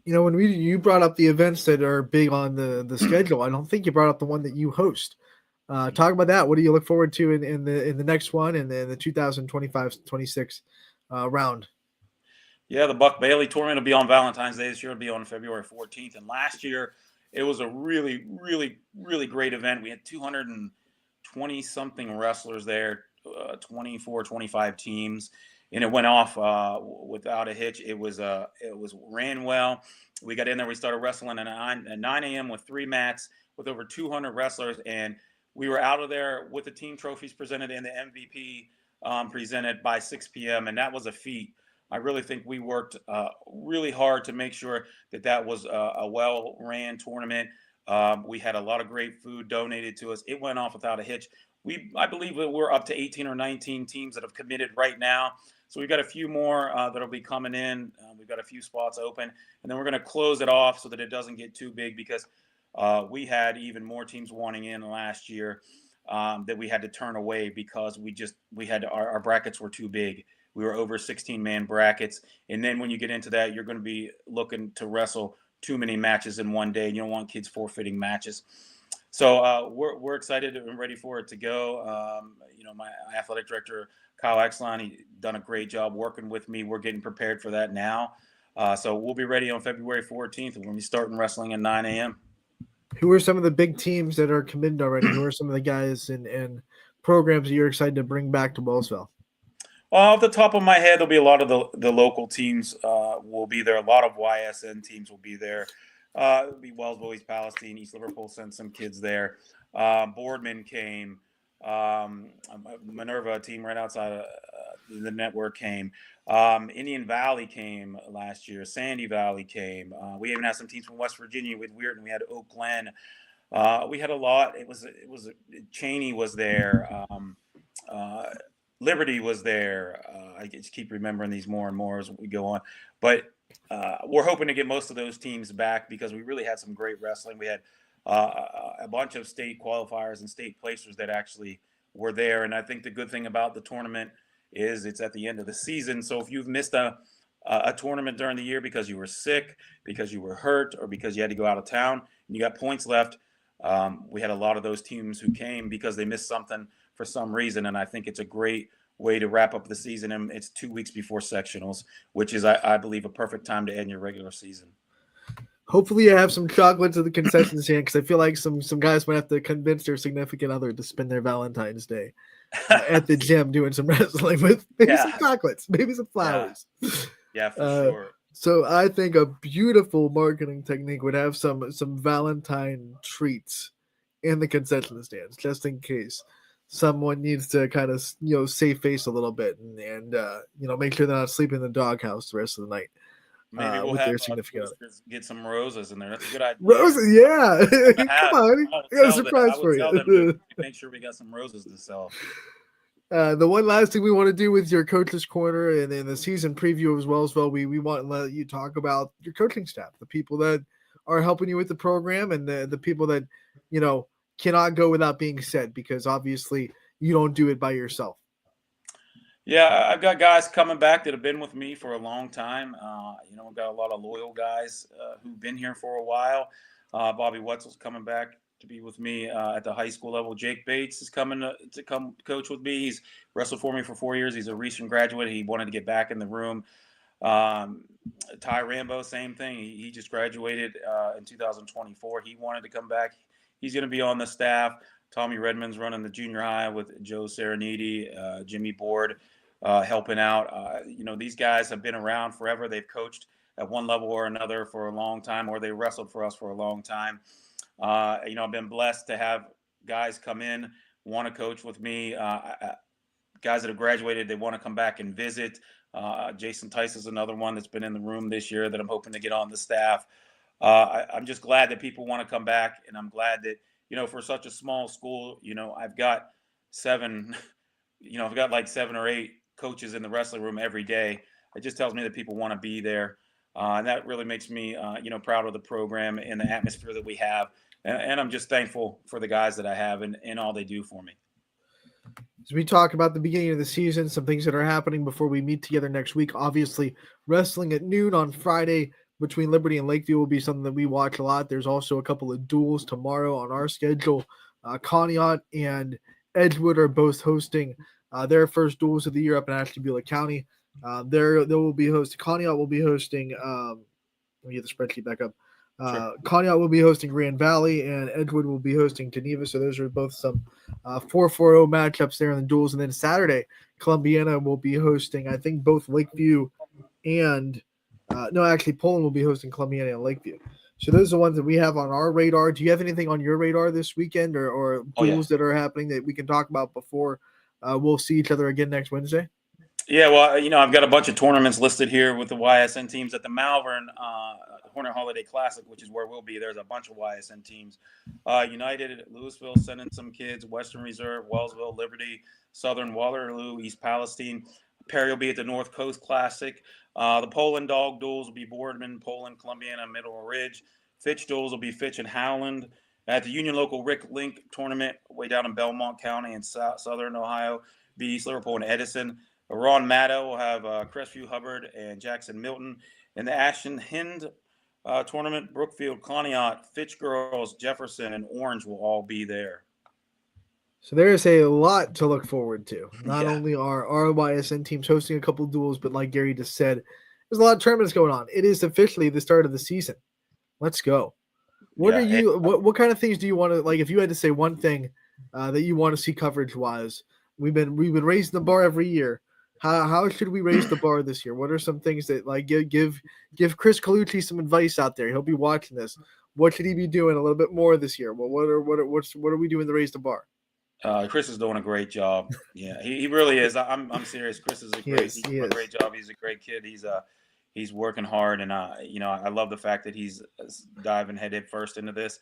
When you brought up the events that are big on the schedule, I don't think you brought up the one that you host. Talk about that. What do you look forward to in the next one and the 2025-26 round? Yeah, the Buck Bailey tournament will be on Valentine's Day. This year it'll be on February 14th. And last year it was a really, really, really great event. We had 220 something wrestlers there, 24, 25 teams, and it went off without a hitch. It was ran well. We got in there. We started wrestling at 9 a.m. with 3 mats with over 200 wrestlers, and we were out of there with the team trophies presented and the MVP presented by 6 p.m., and that was a feat. I really think we worked really hard to make sure that was a well-ran tournament. We had a lot of great food donated to us. It went off without a hitch. I believe that we're up to 18 or 19 teams that have committed right now. So we've got a few more that'll be coming in. We've got a few spots open, and then we're going to close it off so that it doesn't get too big because we had even more teams wanting in last year that we had to turn away because our brackets were too big. We were over 16-man brackets. And then when you get into that, you're going to be looking to wrestle too many matches in one day. And you don't want kids forfeiting matches. So we're excited and ready for it to go. My athletic director, Kyle Exline, he done a great job working with me. We're getting prepared for that now. So we'll be ready on February 14th. We're going to be starting wrestling at 9 a.m. Who are some of the big teams that are committed already? Who are some of the guys and programs that you're excited to bring back to Wellsville? Off the top of my head, there'll be a lot of the local teams will be there. A lot of YSN teams will be there. It'll be Wellsville, East Palestine, East Liverpool sent some kids there. Boardman came. Minerva, a team right outside of the network, came. Indian Valley came last year. Sandy Valley came. We even had some teams from West Virginia with Weirton. We had Oak Glen. We had a lot. It was Cheney was there. Liberty was there. I just keep remembering these more and more as we go on. But we're hoping to get most of those teams back because we really had some great wrestling. We had a bunch of state qualifiers and state placers that actually were there. And I think the good thing about the tournament is it's at the end of the season. So if you've missed a tournament during the year because you were sick, because you were hurt, or because you had to go out of town and you got points left, we had a lot of those teams who came because they missed something for some reason. And I think it's a great way to wrap up the season. And it's 2 weeks before sectionals, which is, I believe, a perfect time to end your regular season. Hopefully you have some chocolates at the concession stand, because I feel like some guys might have to convince their significant other to spend their Valentine's Day at the gym doing some wrestling with maybe some chocolates, maybe some flowers. Yeah, for sure. So I think a beautiful marketing technique would have some Valentine treats in the concession stands, just in case someone needs to kind of, save face a little bit and make sure they're not sleeping in the doghouse the rest of the night. Maybe we'll with have their significant other. Get some roses in there. That's a good idea. Roses, yeah. Come on, I got a surprise for you. Make sure we got some roses to sell. The one last thing we want to do with your coach's corner and in the season preview as well, we want to let you talk about your coaching staff, the people that are helping you with the program, and the people that cannot go without being said, because obviously you don't do it by yourself. Yeah, I've got guys coming back that have been with me for a long time. I've got a lot of loyal guys who've been here for a while. Bobby Wetzel's coming back to be with me at the high school level. Jake Bates is coming to come coach with me. He's wrestled for me for 4 years. He's a recent graduate. He wanted to get back in the room. Ty Rambo, same thing. He just graduated in 2024. He wanted to come back. He's going to be on the staff. Tommy Redmond's running the junior high with Joe Sereniti, Jimmy Board helping out. These guys have been around forever. They've coached at one level or another for a long time, or they wrestled for us for a long time. I've been blessed to have guys come in, want to coach with me. Guys that have graduated, they want to come back and visit. Jason Tice is another one that's been in the room this year that I'm hoping to get on the staff. I'm just glad that people want to come back, and I'm glad that, for such a small school, I've got like 7 or 8 coaches in the wrestling room every day. It just tells me that people want to be there. And that really makes me, proud of the program and the atmosphere that we have. And I'm just thankful for the guys that I have and all they do for me. As we talk about the beginning of the season, some things that are happening before we meet together next week, obviously wrestling at noon on Friday between Liberty and Lakeview will be something that we watch a lot. There's also a couple of duels tomorrow on our schedule. Conneaut and Edgewood are both hosting their first duels of the year up in Ashtabula County. They will be hosting. Conneaut will be hosting. Let me get the spreadsheet back up. Sure. Conneaut will be hosting Grand Valley, and Edgewood will be hosting Geneva. So those are both some 4-4-0 matchups there in the duels. And then Saturday, Columbiana will be hosting, I think, both Lakeview and Poland will be hosting Columbiana and Lakeview. So those are the ones that we have on our radar. Do you have anything on your radar this weekend or duels that are happening that we can talk about before we'll see each other again next Wednesday? Yeah, well, I've got a bunch of tournaments listed here with the YSN teams at the Malvern Hornet Holiday Classic, which is where we'll be. There's a bunch of YSN teams. United, Louisville, sending some kids, Western Reserve, Wellsville, Liberty, Southern Waterloo, East Palestine. Perry will be at the North Coast Classic. The Poland Dog duels will be Boardman, Poland, Columbiana, Middle Ridge. Fitch duels will be Fitch and Howland. At the Union Local Rick Link tournament way down in Belmont County in Southern Ohio, be East Liverpool and Edison. Ron Maddow will have Crestview Hubbard and Jackson Milton. In the Ashton Hind tournament, Brookfield, Conneaut, Fitch Girls, Jefferson, and Orange will all be there. So there is a lot to look forward to. Not only are our YSN teams hosting a couple duels, but like Gary just said, there's a lot of tournaments going on. It is officially the start of the season. Let's go. What kind of things do you want to, like, if you had to say one thing that you want to see coverage wise? We've been raising the bar every year. How should we raise the bar this year? What are some things that like give Chris Colucci some advice out there? He'll be watching this. What should he be doing a little bit more this year? Well, what are we doing to raise the bar? Chris is doing a great job. Yeah, he really is. I'm serious. Chris is he's doing a great job. He's a great kid. He's working hard, and I love the fact that he's diving head first into this.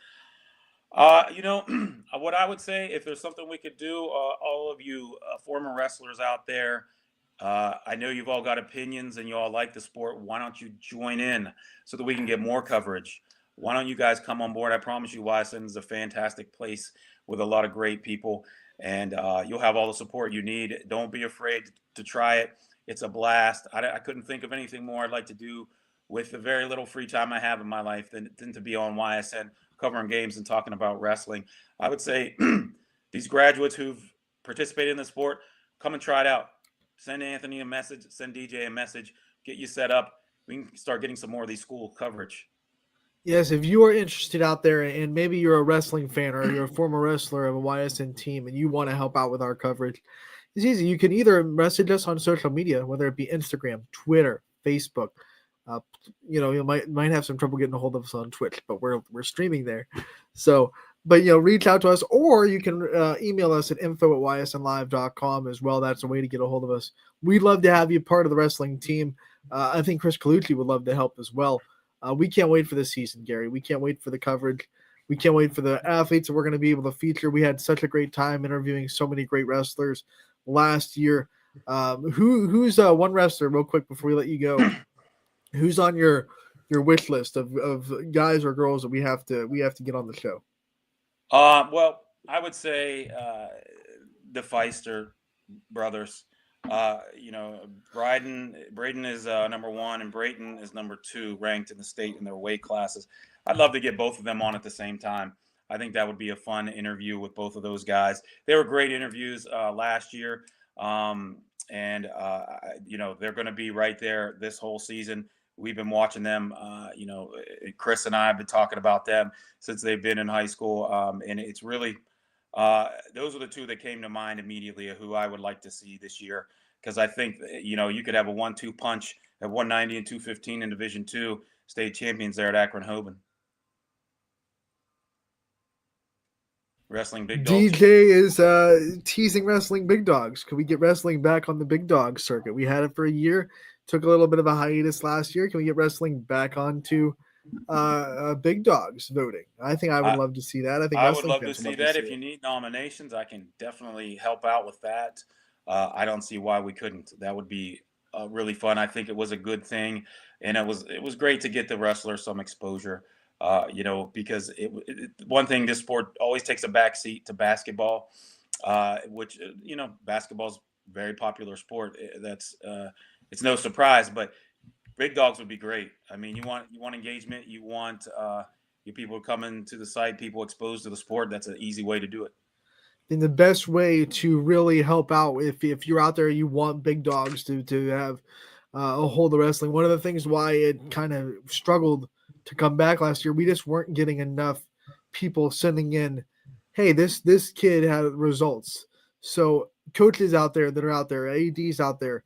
What I would say, if there's something we could do, all of you former wrestlers out there, I know you've all got opinions and you all like the sport. Why don't you join in so that we can get more coverage? Why don't you guys come on board? I promise you, YSN is a fantastic place with a lot of great people, and you'll have all the support you need. Don't be afraid to try it. It's a blast. I couldn't think of anything more I'd like to do with the very little free time I have in my life than to be on YSN covering games and talking about wrestling. I would say these graduates who've participated in the sport, come and try it out. Send Anthony a message, send DJ a message, get you set up. We can start getting some more of these school coverage. Yes, if you are interested out there and maybe you're a wrestling fan or you're a former wrestler of a YSN team and you want to help out with our coverage, it's easy. You can either message us on social media, whether it be Instagram, Twitter, Facebook. You might have some trouble getting a hold of us on Twitch, but we're streaming there. So, but reach out to us, or you can email us at info@ysnlive.com as well. That's a way to get a hold of us. We'd love to have you part of the wrestling team. I think Chris Colucci would love to help as well. We can't wait for this season, Gary. We can't wait for the coverage. We can't wait for the athletes that we're going to be able to feature. We had such a great time interviewing so many great wrestlers last year. Who's one wrestler, real quick before we let you go, who's on your wish list of guys or girls that we have to get on the show? Well, I would say the Feister brothers. Braden is number 1 and Brayton is number 2 ranked in the state in their weight classes. I'd love to get both of them on at the same time. I think that would be a fun interview with both of those guys. They were great interviews last year. They're going to be right there this whole season. We've been watching them. Chris and I have been talking about them since they've been in high school. And it's really, those are the two that came to mind immediately of who I would like to see this year. Because I think, you could have a 1-2 punch at 190 and 215 in Division II, state champions there at Akron Hoban. Wrestling Big Dogs. DJ is teasing Wrestling Big Dogs. Can we get wrestling back on the Big Dog circuit? We had it for a year. Took a little bit of a hiatus last year. Can we get wrestling back onto Big Dogs voting? I think I would love to see that. I would love to see that. If you need nominations, I can definitely help out with that. I don't see why we couldn't. That would be really fun. I think it was a good thing, and it was great to get the wrestlers some exposure. Because one thing, this sport always takes a backseat to basketball, which basketball's a very popular sport. That's it's no surprise, but Big Dogs would be great. I mean, you want engagement, you want your people coming to the site, people exposed to the sport. That's an easy way to do it. And the best way to really help out, if you're out there, you want Big Dogs to have a hold of wrestling. One of the things why it kind of struggled to come back last year, we just weren't getting enough people sending in, hey, this kid had results. So coaches out there that are out there, ADs out there,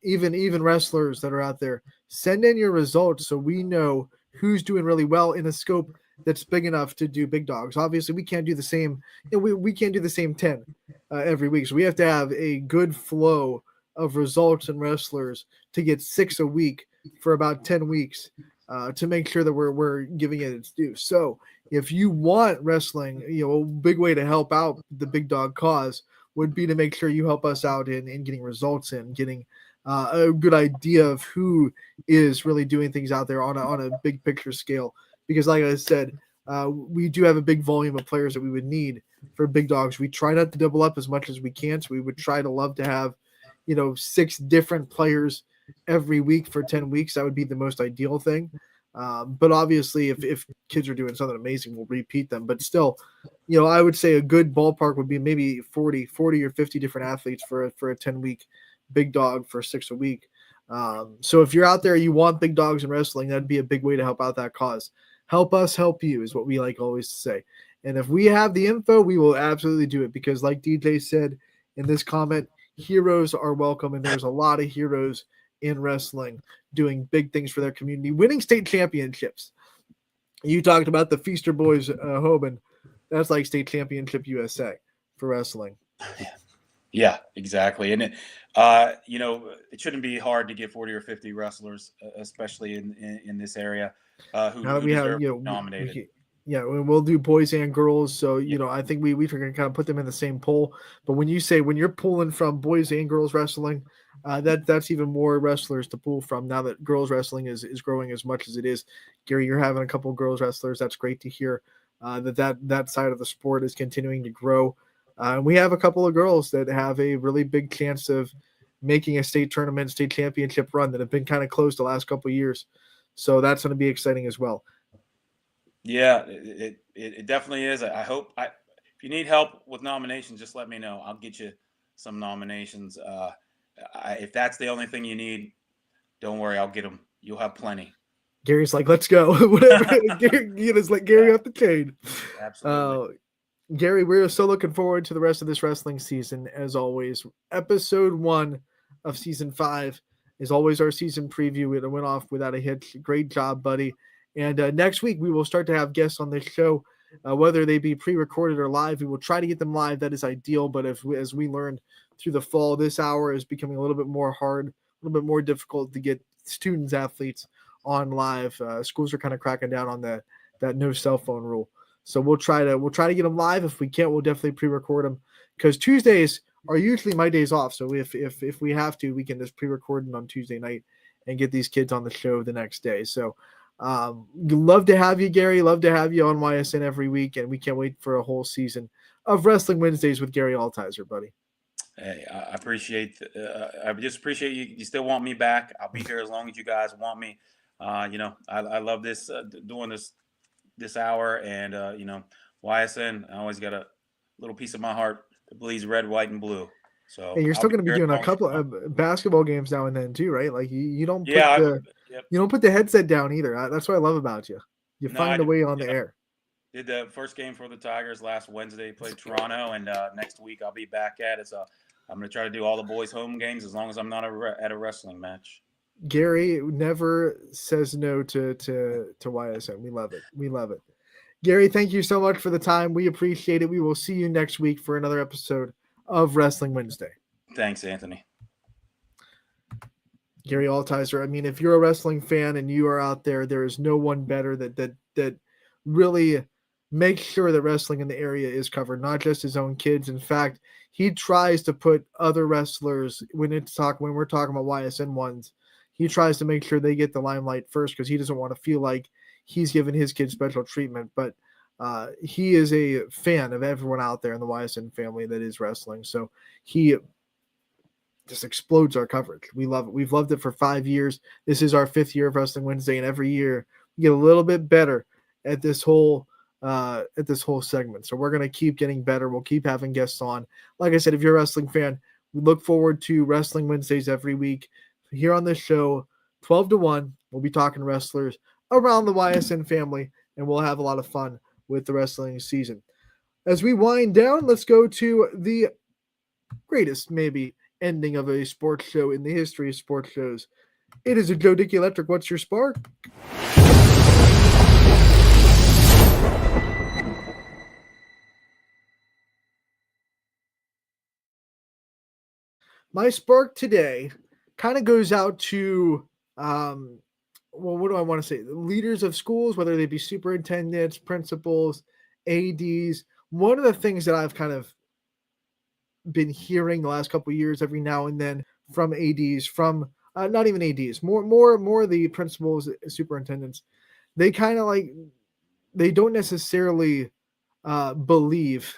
even wrestlers that are out there, send in your results so we know who's doing really well in a scope that's big enough to do Big Dogs. Obviously, we can't do the same. We can't do the same 10 every week. So we have to have a good flow of results and wrestlers to get 6 a week for about 10 weeks to make sure that we're giving it its due. So if you want wrestling, a big way to help out the Big Dog cause would be to make sure you help us out in getting results and getting a good idea of who is really doing things out there on a big picture scale. Because like I said, we do have a big volume of players that we would need for Big Dogs. We try not to double up as much as we can. So we would try to love to have, 6 different players every week for 10 weeks. That would be the most ideal thing. But obviously if kids are doing something amazing, we'll repeat them. But still, I would say a good ballpark would be maybe 40 or 50 different athletes for a 10-week Big Dog for 6 a week. So if you're out there, you want Big Dogs in wrestling, that'd be a big way to help out that cause. Help us help you is what we like always to say. And if we have the info, we will absolutely do it, because like DJ said in this comment, heroes are welcome, and there's a lot of heroes in wrestling doing big things for their community, winning state championships. You talked about the Feaster Boys, Hoban. That's like state championship USA for wrestling. Yeah, exactly. And it shouldn't be hard to get 40 or 50 wrestlers, especially in this area, who We have, deserve to be nominated. We'll do boys and girls. So, I think we can kind of put them in the same pool. But when you're pulling from boys and girls wrestling, that's even more wrestlers to pull from now that girls wrestling is growing as much as it is. Gary, you're having a couple of girls wrestlers. That's great to hear that side of the sport is continuing to grow. We have a couple of girls that have a really big chance of making a state tournament, state championship run that have been kind of close the last couple of years. So that's going to be exciting as well. Yeah, it definitely is. I hope if you need help with nominations, just let me know. I'll get you some nominations. If that's the only thing you need, don't worry, I'll get them. You'll have plenty. Gary's like, let's go. Whatever. Just let Gary off the chain. Absolutely. Gary, we're so looking forward to the rest of this wrestling season, as always. Episode 1 of season 5 is always our season preview. It went off without a hitch. Great job, buddy. And next week, we will start to have guests on this show, whether they be pre-recorded or live. We will try to get them live. That is ideal. But as we learned through the fall, this hour is becoming a little bit more hard, a little bit more difficult to get students, athletes on live. Schools are kind of cracking down on that no cell phone rule. So we'll try to get them live. If we can't, we'll definitely pre-record them, because Tuesdays are usually my days off. So if we have to, we can just pre-record them on Tuesday night and get these kids on the show the next day. So love to have you, Gary. Love to have you on YSN every week, and we can't wait for a whole season of Wrestling Wednesdays with Gary Altizer, buddy. Hey, I just appreciate you. You still want me back. I'll be here as long as you guys want me. I love this doing this hour, and YSN. I always got a little piece of my heart that bleeds red, white, and blue. So you're still going to be doing a couple of basketball games now and then too, right? Like you don't put you don't put the headset down either. That's what I love about you. You find a way on the air. Did the first game for the Tigers last Wednesday. Played Toronto, and next week I'll be back at it. So I'm going to try to do all the boys' home games as long as I'm not at a wrestling match. Gary never says no to YSN. We love it. We love it. Gary, thank you so much for the time. We appreciate it. We will see you next week for another episode of Wrestling Wednesday. Thanks, Anthony. Gary Altizer. I mean, if you're a wrestling fan and you are out there, there is no one better that really makes sure that wrestling in the area is covered, not just his own kids. In fact, he tries to put other wrestlers, when we're talking about YSN ones, he tries to make sure they get the limelight first, because he doesn't want to feel like he's giving his kids special treatment. But he is a fan of everyone out there in the YSN family that is wrestling. So he just explodes our coverage. We love it. We've loved it for 5 years. This is our 5th year of Wrestling Wednesday, and every year we get a little bit better at this whole segment. So we're going to keep getting better. We'll keep having guests on. Like I said, if you're a wrestling fan, we look forward to Wrestling Wednesdays every week here on this show. 12 to 1, we'll be talking wrestlers around the YSN family, and we'll have a lot of fun with the wrestling season. As we wind down, let's go to the greatest, maybe, ending of a sports show in the history of sports shows. It is a Joe Dickey Electric. What's your spark? My spark today kind of goes out to, what do I want to say? Leaders of schools, whether they be superintendents, principals, ADs. One of the things that I've kind of been hearing the last couple of years, every now and then, from ADs, from not even ADs, more the principals, superintendents, they kind of like, they don't necessarily believe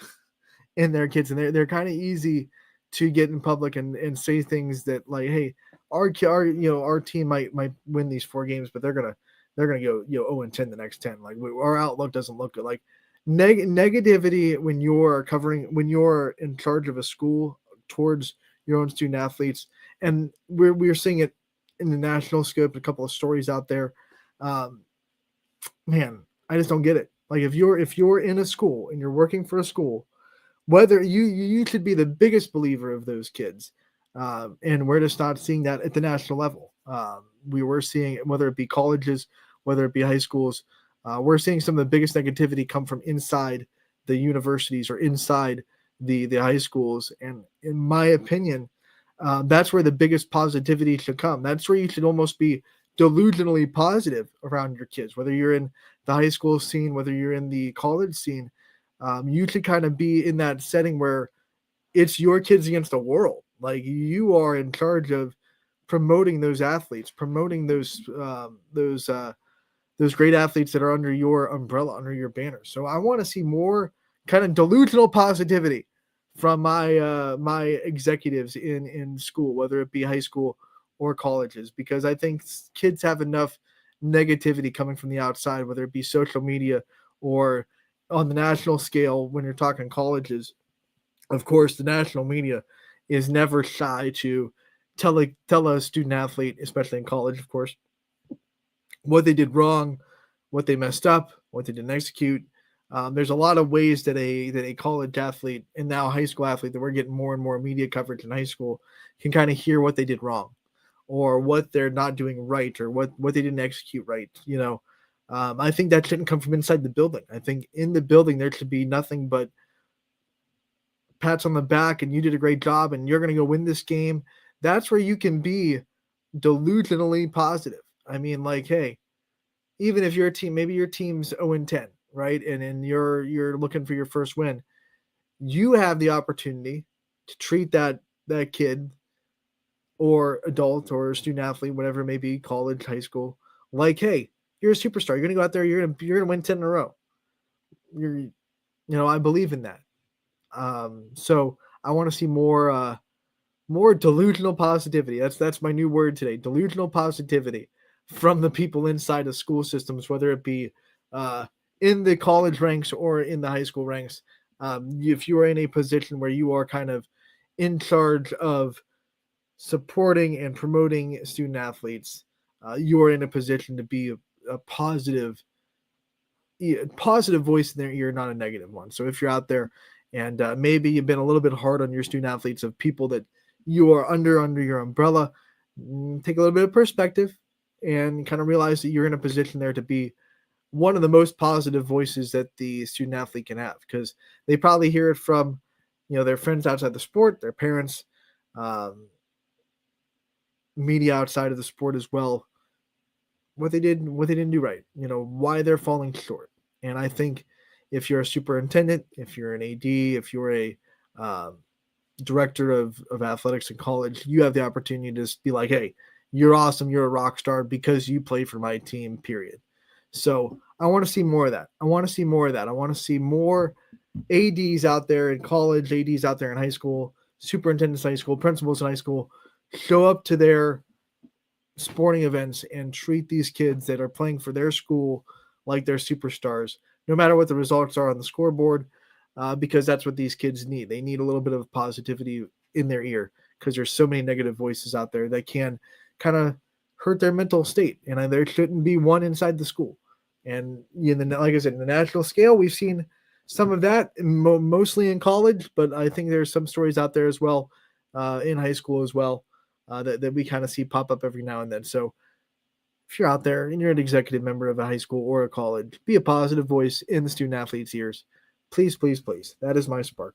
in their kids, and they're kind of easy to get in public and say things that, like, hey, our team might win these 4 games, but they're gonna go 0-10 the next 10. Like, our outlook doesn't look good. Like, negativity when you're in charge of a school towards your own student athletes, and we're seeing it in the national scope. A couple of stories out there. Man, I just don't get it. Like, if you're in a school and you're working for a school, whether you should be the biggest believer of those kids. And we're just not seeing that at the national level. We were seeing, whether it be colleges, whether it be high schools, we're seeing some of the biggest negativity come from inside the universities or inside the high schools. And in my opinion, that's where the biggest positivity should come. That's where you should almost be delusionally positive around your kids, whether you're in the high school scene, whether you're in the college scene. You should kind of be in that setting where it's your kids against the world. Like, you are in charge of promoting those athletes, promoting those great athletes that are under your umbrella, under your banner. So I want to see more kind of delusional positivity from my executives in school, whether it be high school or colleges, because I think kids have enough negativity coming from the outside, whether it be social media or on the national scale. When you're talking colleges, of course, the national media is never shy to tell a student athlete, especially in college, of course, what they did wrong, what they messed up, what they didn't execute. There's a lot of ways that a college athlete and now high school athlete, that we're getting more and more media coverage in high school, can kind of hear what they did wrong, or what they're not doing right, or what they didn't execute right. I think that shouldn't come from inside the building. I think in the building there should be nothing but pats on the back, and you did a great job, and you're going to go win this game. That's where you can be delusionally positive. I mean, like, hey, even if your team, maybe your team's 0-10, right? And you're looking for your first win, you have the opportunity to treat that kid or adult or student athlete, whatever it may be, college, high school, like, hey, you're a superstar. You're going to go out there, you're going to win 10 in a row. I believe in that. So I want to see more delusional positivity. That's my new word today, delusional positivity, from the people inside of school systems, whether it be in the college ranks or in the high school ranks. If you are in a position where you are kind of in charge of supporting and promoting student athletes, you are in a position to be a positive voice in their ear, not a negative one. So if you're out there and maybe you've been a little bit hard on your student athletes, of people that you are under your umbrella, take a little bit of perspective and kind of realize that you're in a position there to be one of the most positive voices that the student athlete can have, because they probably hear it from, their friends outside the sport, their parents, media outside of the sport as well, what they didn't do right, why they're falling short. And I think if you're a superintendent, if you're an AD, if you're a director of athletics in college, you have the opportunity to just be like, hey, you're awesome, you're a rock star because you play for my team, period. So I want to see more of that. I want to see more ADs out there in college, ADs out there in high school, superintendents in high school, principals in high school, show up to their sporting events and treat these kids that are playing for their school like they're superstars, no matter what the results are on the scoreboard, because that's what these kids need. They need a little bit of positivity in their ear, because there's so many negative voices out there that can kind of hurt their mental state, and there shouldn't be one inside the school. And like I said, in the national scale, we've seen some of that, mostly in college, but I think there's some stories out there as well, in high school as well, that we kind of see pop up every now and then. So if you're out there and you're an executive member of a high school or a college, be a positive voice in the student athletes' ears. Please, please, please. That is my spark.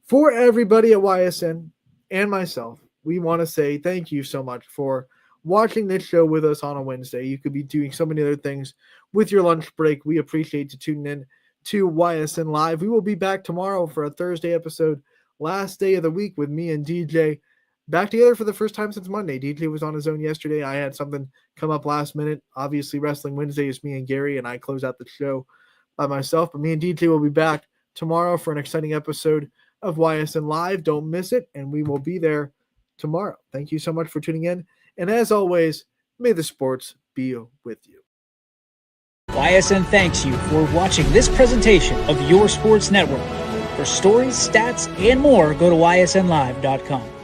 For everybody at YSN and myself, we want to say thank you so much for watching this show with us on a Wednesday. You could be doing so many other things with your lunch break. We appreciate you tuning in to YSN Live. We will be back tomorrow for a Thursday episode, last day of the week, with me and DJ back together for the first time since Monday. DJ was on his own yesterday. I had something come up last minute. Obviously, Wrestling Wednesday is me and Gary, and I close out the show by myself. But me and DJ will be back tomorrow for an exciting episode of YSN Live. Don't miss it, and we will be there tomorrow. Thank you so much for tuning in. And as always, may the sports be with you. YSN thanks you for watching this presentation of Your Sports Network. For stories, stats, and more, go to ysnlive.com.